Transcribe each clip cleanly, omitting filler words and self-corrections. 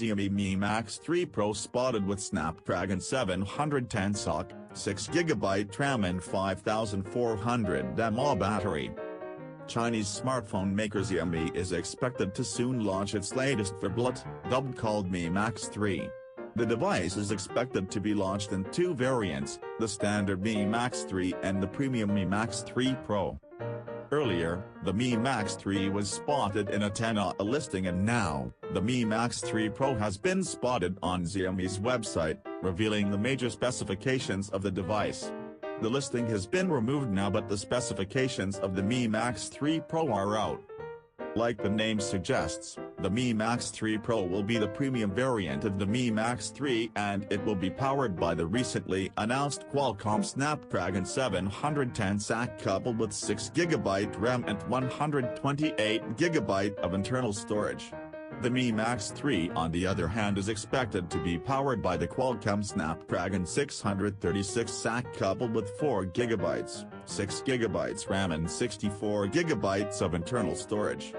Xiaomi Mi Max 3 Pro spotted with Snapdragon 710 SoC, 6GB RAM and 5400 mAh battery. Chinese smartphone maker Xiaomi is expected to soon launch its latest phablet, dubbed called Mi Max 3. The device is expected to be launched in two variants, the standard Mi Max 3 and the premium Mi Max 3 Pro. Earlier, the Mi Max 3 was spotted in a 10A listing, and now, the Mi Max 3 Pro has been spotted on Xiaomi's website, revealing the major specifications of the device. The listing has been removed now, but the specifications of the Mi Max 3 Pro are out. Like the name suggests, the Mi Max 3 Pro will be the premium variant of the Mi Max 3, and it will be powered by the recently announced Qualcomm Snapdragon 710 SoC coupled with 6GB RAM and 128GB of internal storage. The Mi Max 3 on the other hand is expected to be powered by the Qualcomm Snapdragon 636 SoC coupled with 4GB, 6GB RAM and 64GB of internal storage.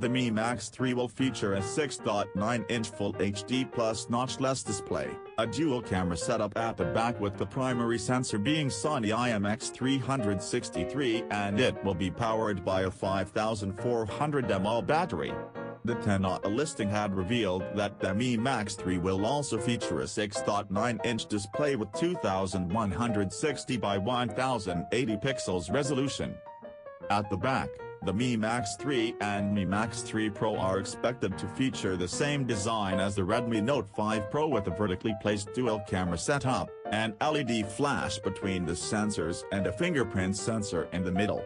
The Mi Max 3 will feature a 6.9-inch Full HD Plus notchless display, a dual-camera setup at the back with the primary sensor being Sony IMX363, and it will be powered by a 5400 mAh battery. The 10A listing had revealed that the Mi Max 3 will also feature a 6.9-inch display with 2160 by 1080 pixels resolution. At the back, the Mi Max 3 and Mi Max 3 Pro are expected to feature the same design as the Redmi Note 5 Pro, with a vertically placed dual-camera setup, an LED flash between the sensors and a fingerprint sensor in the middle.